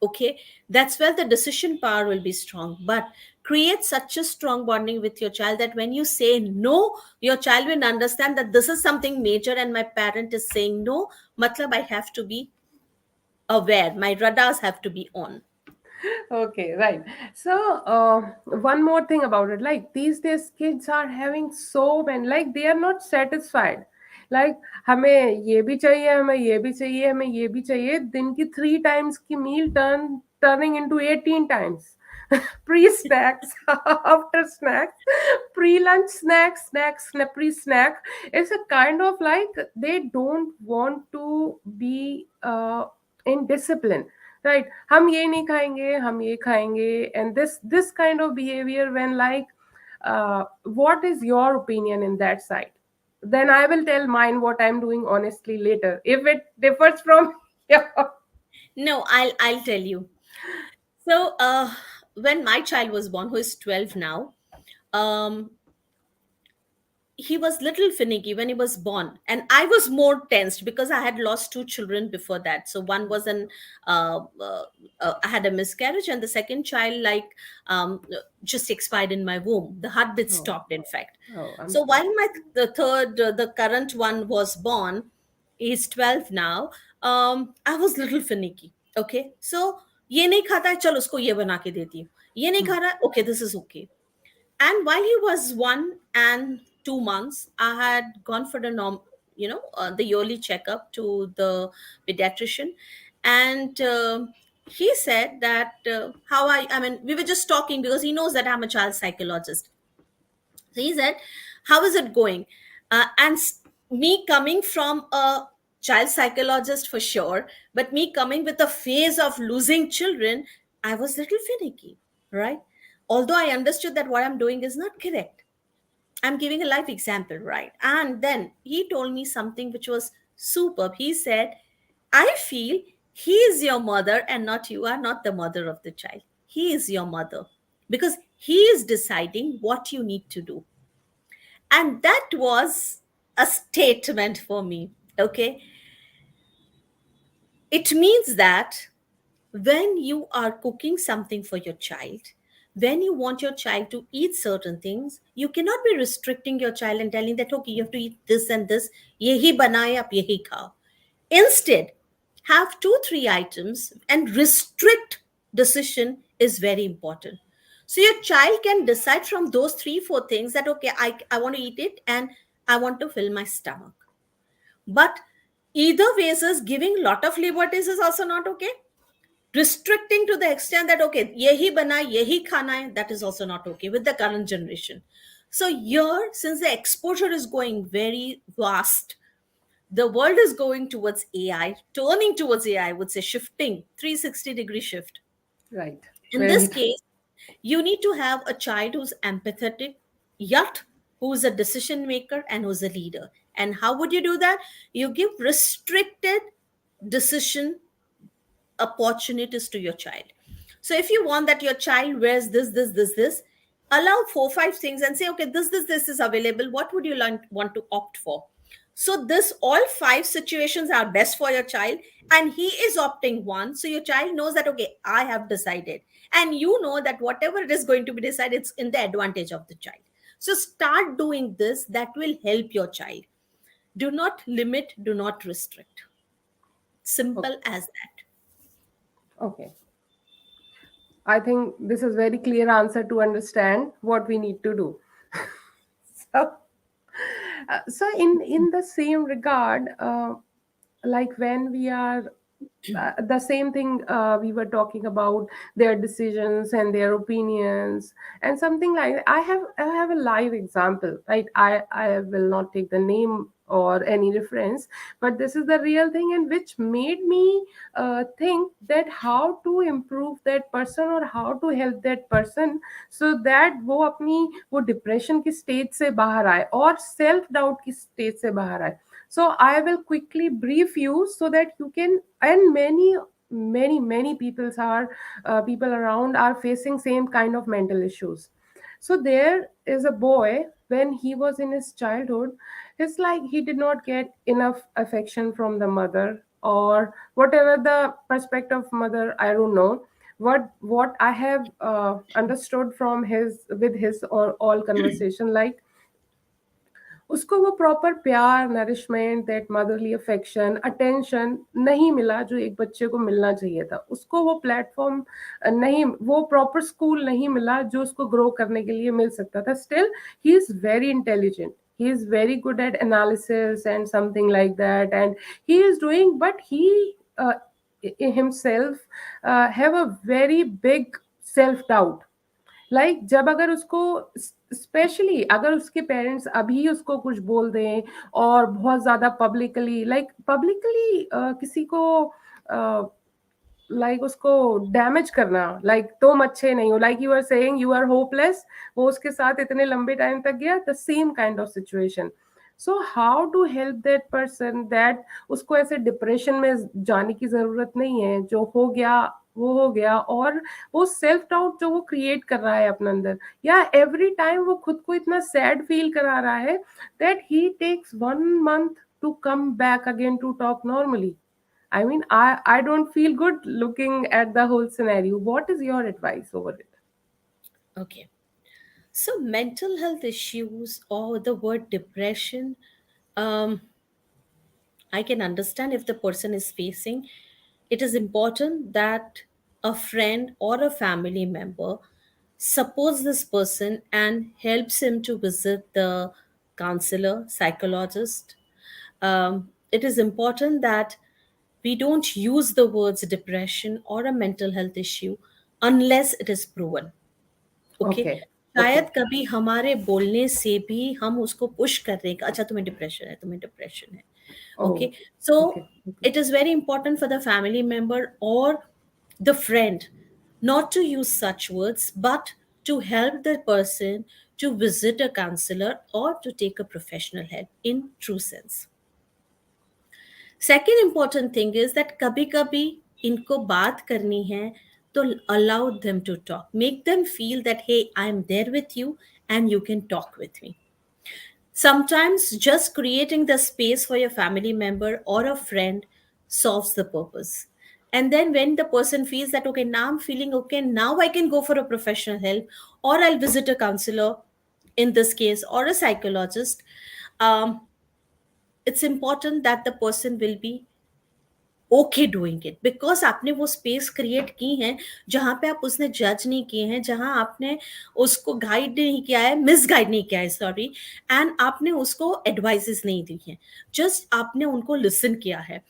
Okay, that's where the decision power will be strong. But create such a strong bonding with your child that when you say no, your child will understand that this is something major and my parent is saying no, matlab I have to be aware, my radars have to be on. Okay, right. So, one more thing about it, like these days, kids are having so many, like they are not satisfied. Like हमें ये भी चाहिए, हमें ये भी चाहिए, हमें ये भी चाहिए. दिन की 3 times की meal turning into 18 times. Pre snacks, after snacks, pre lunch snacks, pre snack. It's a kind of like they don't want to be in discipline. Right, हम ये नहीं खाएंगे, हम ये खाएंगे, and this kind of behavior, when like what is your opinion in that side? Then I will tell mine what I'm doing honestly later if it differs from your. No, I'll tell you. So, when my child was born, who is 12 now, um, he was little finicky when he was born, and I was more tensed because I had lost two children before that. So one was an I had a miscarriage, and the second child just expired in my womb. The heartbeat stopped, in fact. Oh, I'm So while the current one was born, he's 12 now. I was little finicky. Okay, so ये नहीं खाता है, चल उसको ये बना के देती हूँ. ये नहीं खा रहा है, okay, this is okay. And while he was 1 and 2 months, I had gone for the yearly checkup to the pediatrician, and he said that I mean, we were just talking because he knows that I'm a child psychologist. So he said, how is it going? Me coming from a child psychologist for sure, but me coming with a phase of losing children, I was a little finicky, right? Although I understood that what I'm doing is not correct. I'm giving a life example, right? And then he told me something which was superb. He said, I feel he is your mother and not you are not the mother of the child. he is your mother, because he is deciding what you need to do. And that was a statement for me. Okay, it means that when you are cooking something for your child, when you want your child to eat certain things, you cannot be restricting your child and telling that, okay, you have to eat this and this, yehi banaye aap yehi khao. Instead, have 2 3 items and restrict decision is very important. So your child can decide from those 3 4 things that, okay, I want to eat it and I want to fill my stomach. But either ways is giving lot of liberties is also not okay. Restricting to the extent that, okay, yehi bana yehi khana hai, that is also not okay with the current generation. So here, since the exposure is going very vast, the world is going towards AI, turning towards AI, I would say shifting 360-degree shift. Right. In this Very true. case, you need to have a child who's empathetic, yet who's a decision maker and who's a leader. And how would you do that? You give restricted decision opportunities to your child. So if you want that your child wears this, allow 4 5 things and say, okay, this is available. What would you want to opt for? So this all 5 situations are best for your child, and he is opting one. So your child knows that, okay, I have decided, and you know that whatever it is going to be decided, it's in the advantage of the child. So start doing this. That will help your child. Do not limit. Do not restrict. Simple as that. Okay. I think this is very clear answer to understand what we need to do. So, so in the same regard, like when we are the same thing we were talking about their decisions and their opinions and something like that. I have a live example, right? I will not take the name or any reference, but this is the real thing, and which made me think that how to improve that person or how to help that person so that वो अपनी वो depression की stage से बाहर आए और self doubt की stage से बाहर आए. So I will quickly brief you so that you can, and many people around are facing same kind of mental issues. So there is a boy, when he was in his childhood, it's like he did not get enough affection from the mother or whatever the perspective of mother, I don't know. What I have understood from his with his all conversation, like उसको वो proper प्यार, nourishment, that motherly affection, attention नहीं मिला जो एक बच्चे को मिलना चाहिए था. उसको वो प्लेटफॉर्म नहीं, वो प्रॉपर स्कूल नहीं मिला जो उसको ग्रो करने के लिए मिल सकता था. Still he is very intelligent, he is very good at analysis and something like that, and he is doing, but he himself have a very big self doubt. Like जब अगर उसको स्पेशली अगर उसके पेरेंट्स अभी उसको कुछ बोल दें और बहुत ज्यादा पब्लिकली किसी को लाइक उसको डैमेज करना, लाइक तुम अच्छे नहीं हो, like you are saying you are hopeless, वो उसके साथ इतने लंबे टाइम तक गया, the same kind of situation. So how to help that person that उसको ऐसे डिप्रेशन में जाने की जरूरत नहीं है, जो हो गया वो हो गया, और वो सेल्फ डाउट जो वो क्रिएट कर रहा है अपने अंदर, या एवरी टाइम वो खुद को इतना सैड फील करा रहा है that he takes 1 month to come back again to talk normally. I mean, I don't feel good looking at the whole scenario. What is your advice over it? Okay. So mental health issues or the word depression, I can understand if the person is facing. It is important that a friend or a family member supports this person and helps him to visit the counselor, psychologist. It is important that we don't use the words depression or a mental health issue unless it is proven. Okay Okay. शायद कभी हमारे बोलने से भी हम उसको push कर रहे हैं कि अच्छा तुम्हें डिप्रेशन है, तुम्हें डिप्रेशन है. Oh, Okay, so okay. it is very important for the family member or the friend not to use such words, but to help the person to visit a counselor or to take a professional help in true sense. Second important thing is that कभी कभी इनको बात करनी है तो allow them to talk. Make them feel that, hey, I'm there with you and you can talk with me. Sometimes just creating the space for your family member or a friend solves the purpose. And then when the person feels that, okay, now I'm feeling okay, now I can go for a professional help, or I'll visit a counselor in this case, or a psychologist, um, it's important that the person will be okay doing it, because आपने वो space create की है जहां पे आप उसने जज नहीं किए हैं, जहां आपने उसको गाइड नहीं किया है, मिस गाइड नहीं किया है, सॉरी, एंड आपने उसको एडवाइसेस नहीं दी है, जस्ट आपने उनको लिसन किया है.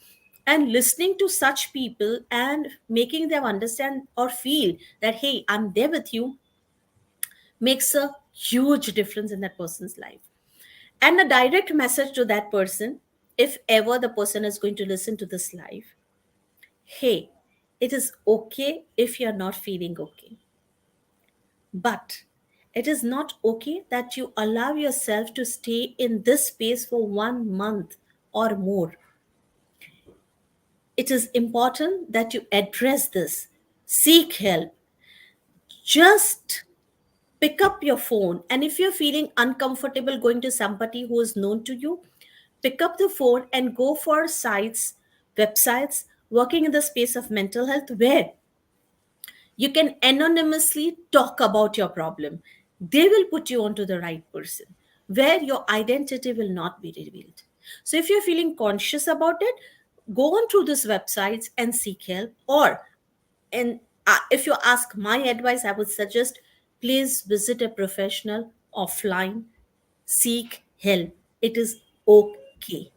And listening to such people and making them understand or feel that, hey, I'm there with you, makes a huge difference in that person's life. And a direct message to that person, if ever the person is going to listen to this live: hey, it is okay if you're not feeling okay. But it is not okay that you allow yourself to stay in this space for 1 month or more. It is important that you address this, seek help. Just pick up your phone, and if you're feeling uncomfortable going to somebody who is known to you, pick up the phone and go for sites, websites working in the space of mental health, where you can anonymously talk about your problem. They will put you onto the right person, where your identity will not be revealed. So if you're feeling conscious about it, go on through these websites and seek help. Or, and if you ask my advice, I would suggest, please visit a professional offline, seek help. It is okay.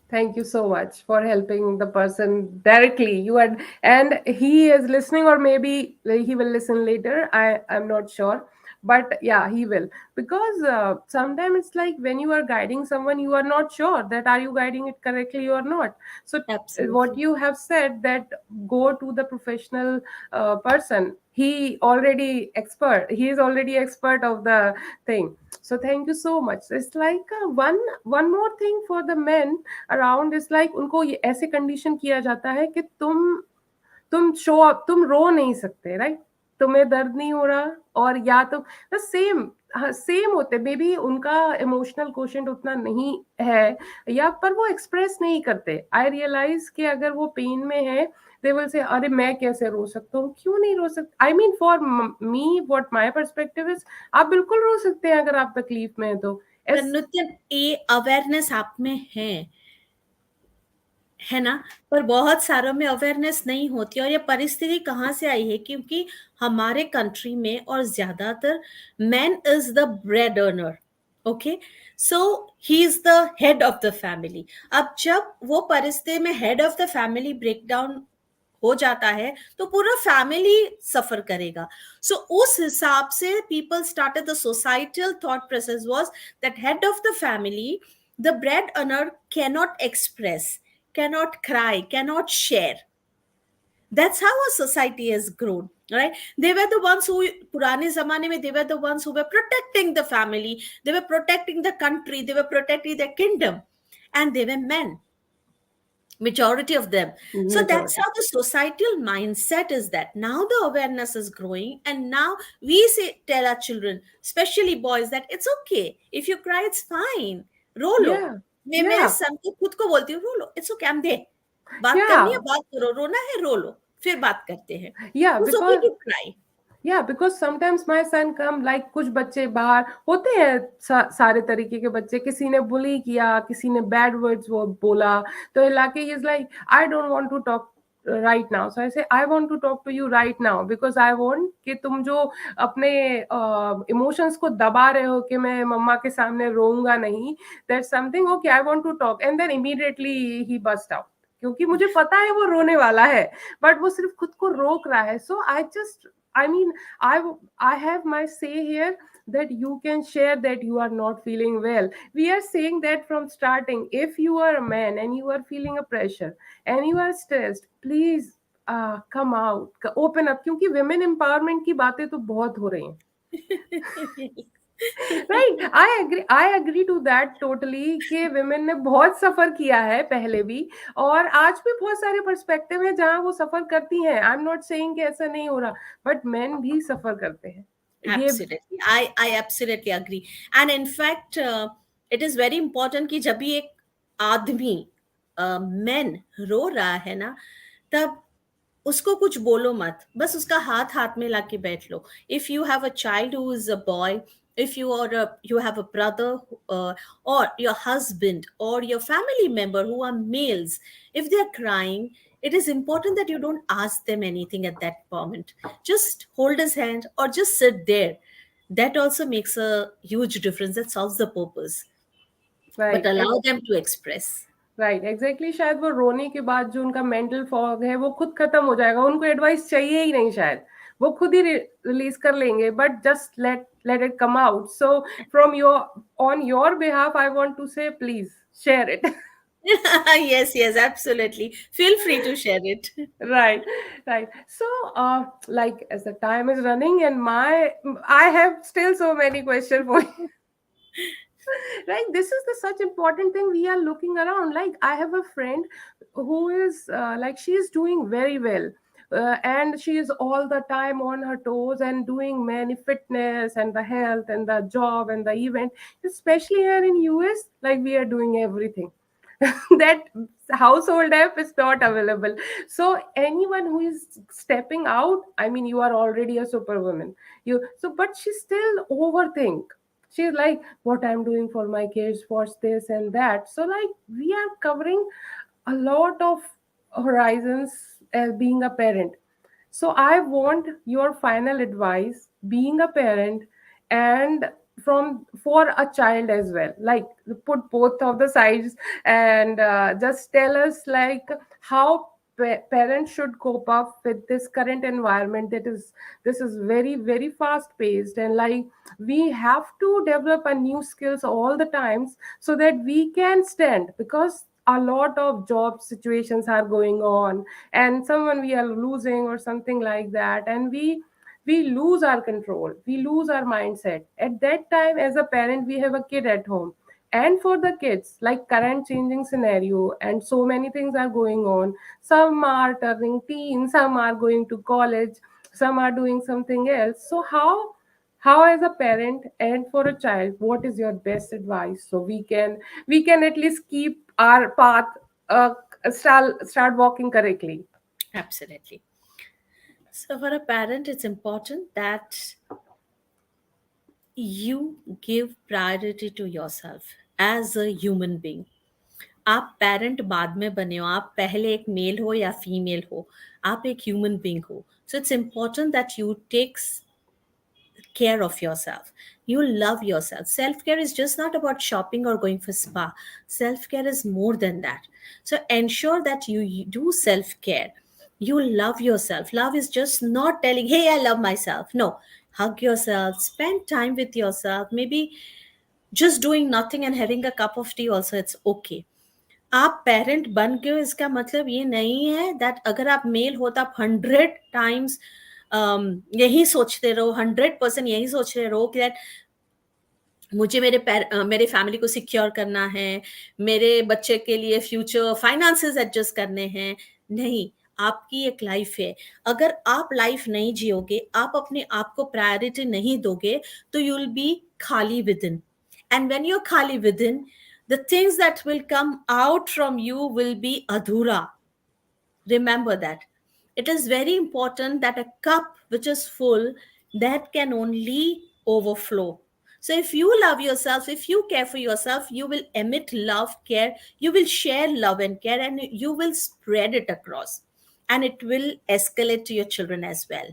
Thank you so much for helping the person directly. You are, and he is listening, or maybe he will listen later. I'm not sure, but yeah, he will, because sometimes it's like when you are guiding someone, you are not sure that are you guiding it correctly or not. So what Absolutely. you have said, that go to the professional person. He is already expert of the thing. So thank you so much. It's like one more thing for the men around is like, उनको ये ऐसे condition किया जाता है कि तुम show up, तुम रो नहीं सकते, राइट? तुम्हें दर्द नहीं हो रहा, और या तो सेम सेम होते, मे बी उनका इमोशनल क्वोशंट उतना नहीं है, या पर वो एक्सप्रेस नहीं करते. आई रियलाइज कि अगर वो पेन में है, दे विल से, अरे मैं कैसे रो सकता हूँ, क्यों नहीं रो सकता. I mean for me, what my perspective is, आप बिल्कुल रो सकते हैं अगर आप तकलीफ में हैं तो. पर नितिन, ये अवेयरनेस आप में है ना, पर बहुत सारों में अवेयरनेस नहीं होती. और ये परिस्थिति कहाँ से आई है? क्योंकि हमारे कंट्री में, और ज्यादातर, man is the bread earner. Okay, so he is the head of the family. अब जब वो परिस्थिति में head of the family breakdown हो जाता है, तो पूरा फैमिली सफर करेगा. सो उस हिसाब से people started, the societal thought process was that head of the family, the bread earner, cannot express, cannot cry, cannot share. That's how our society has grown, right? They were the ones who, purane zamane mein, they were the ones who were protecting the family, they were protecting the country, they were protecting their kingdom, and they were men, majority of them. So that's how the societal mindset is. That now the awareness is growing, and now we say, tell our children, especially boys, that it's okay if you cry, it's fine, रो लो. मैं मेरे son को खुद को बोलती हूँ, रो लो, it's okay, I am there. बात करनी है, बात करो, रोना है, रो लो, फिर बात करते हैं. It's okay to cry. Yeah, because sometimes my son come, like कुछ बच्चे बाहर होते हैं, सारे तरीके के बच्चे, किसी ने बुली किया, किसी ने बैड वर्ड्स वो बोला, तो लाके he is like, I don't want to talk right now. So I say, I want to talk to you right now, because I want कि तुम जो अपने इमोशंस को दबा रहे हो कि मैं मम्मा के सामने रोऊंगा नहीं, that's something, okay, I want to talk. And then immediately he burst out, क्योंकि मुझे पता है वो रोने वाला है, बट वो सिर्फ खुद को रोक रहा है. So I mean, I have my say here, that you can share that you are not feeling well. We are saying that from starting. If you are a man and you are feeling a pressure and you are stressed, please come out, open up, क्योंकि women empowerment की बातें तो बहुत हो रही हैं. Right, I agree to that totally कि women ने बहुत सफर किया है पहले भी, और आज भी बहुत सारे पर्सपेक्टिव है जहां वो सफर करती हैं। आई एम नॉट सेइंग कि ऐसा नहीं हो रहा, बट मेन भी सफर करते हैं ये। Absolutely. I absolutely agree. And in fact, it is very important कि जब भी एक आदमी मैन रो रहा है ना, तब उसको कुछ बोलो मत, बस उसका हाथ हाथ में लाके बैठ लो. If you have a child who is a boy, if you have a brother, or your husband or your family member who are males, if they are crying, it is important that you don't ask them anything at that moment. Just hold his hand or just sit there. That also makes a huge difference. That solves the purpose. But right, allow them to express. Right, exactly. शायद वो रोने के बाद जो उनका mental fog है वो खुद खत्म हो जाएगा, उनको एडवाइस चाहिए ही नहीं, शायद वो खुद ही रिलीज कर लेंगे, but just let it come out. So from your, on your behalf, I want to say please share it. Yes, yes, absolutely. Feel free to share it. Right, right. So like, as the time is running and I have still so many questions for you. Right, this is the such important thing we are looking around. Like, I have a friend who is like, she is doing very well, and she is all the time on her toes and doing many fitness and the health and the job and the event, especially here in US. Like, we are doing everything that household app is not available. So anyone who is stepping out, I mean, you are already a superwoman. You so, but she still overthink. She's like, what I'm doing for my kids, what's this and that. So, like, we are covering a lot of horizons as being a parent. So I want your final advice being a parent, and from for a child as well. Like, put both of the sides, and just tell us like how parents should cope up with this current environment, that is, this is very very fast paced, and like, we have to develop a new skills all the times so that we can stand, because a lot of job situations are going on, and someone we are losing or something like that, and we lose our control, we lose our mindset at that time. As a parent, we have a kid at home, and for the kids, like, current changing scenario and so many things are going on. Some are turning teen, some are going to college, some are doing something else. So how as a parent and for a child, what is your best advice, so we can at least keep our path, start walking correctly. Absolutely. So, for a parent, it's important that you give priority to yourself as a human being. आप parent बाद में बने हो, आप पहले एक mail हो या फीमेल हो, आप एक ह्यूमन बीइंग हो. So it's important that you takes care of yourself. You love yourself. Self care is just not about shopping or going for spa. Self care is more than that. So ensure that you do self care. You love yourself. Love is just not telling, hey, I love myself. No, hug yourself, spend time with yourself. Maybe just doing nothing and having a cup of tea also, it's okay. आप parent बन गए हो, इसका मतलब ये नहीं है that अगर आप मेल हो तो आप 100 टाइम्स यही सोचते रहो, 100% यही सोचते रहो कि दैट मुझे मेरे फैमिली को सिक्योर करना है, मेरे बच्चे के लिए फ्यूचर फाइनेंसेस एडजस्ट करने हैं. नहीं, आपकी एक लाइफ है. अगर आप लाइफ नहीं जियोगे, आप अपने आप को प्रायोरिटी नहीं दोगे, तो यू विल बी खाली within. And when you are खाली within, the things that will come out from you will be adhura. Remember that. It is very important that a cup which is full, that can only overflow. So if you love yourself, if you care for yourself, you will emit love, care, you will share love and care, and you will spread it across, and it will escalate to your children as well.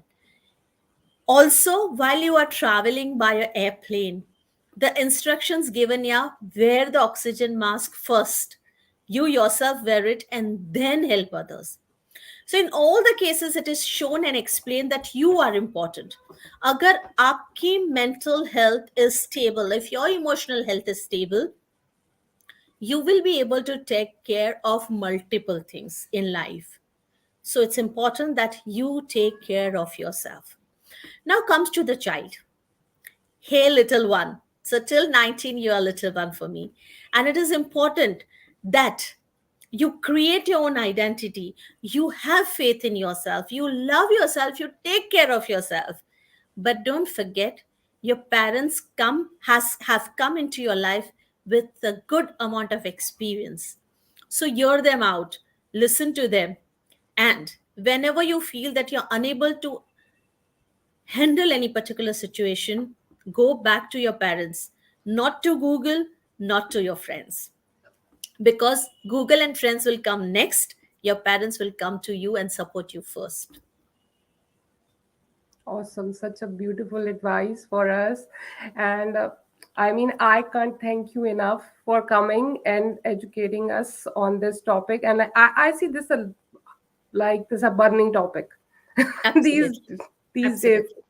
Also, while you are traveling by an airplane, the instructions given, yeah, wear the oxygen mask first. You yourself wear it and then help others. So in all the cases, it is shown and explained that you are important. Agar aapki mental health is stable, if your emotional health is stable, you will be able to take care of multiple things in life. So it's important that you take care of yourself. Now comes to the child. Hey, little one. So till 19, you are little one for me. And it is important that you create your own identity. You have faith in yourself. You love yourself. You take care of yourself. But don't forget, your parents have come into your life with a good amount of experience. So hear them out, listen to them, and whenever you feel that you're unable to handle any particular situation, go back to your parents, not to Google, not to your friends. Because Google and friends will come next, your parents will come to you and support you first. Awesome, such a beautiful advice for us. And I mean, I can't thank you enough for coming and educating us on this topic. And I see this like this a burning topic these Absolutely. these days. Absolutely.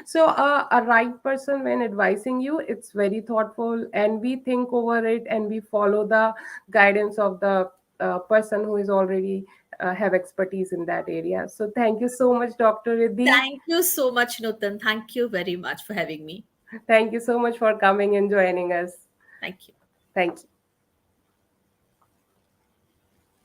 So a right person when advising you, it's very thoughtful, and we think over it and we follow the guidance of the person who is already have expertise in that area. So thank you so much, Dr. Riddhi. Thank you so much, Nutan. Thank you very much for having me. Thank you so much for coming and joining us. Thank you. Thank you.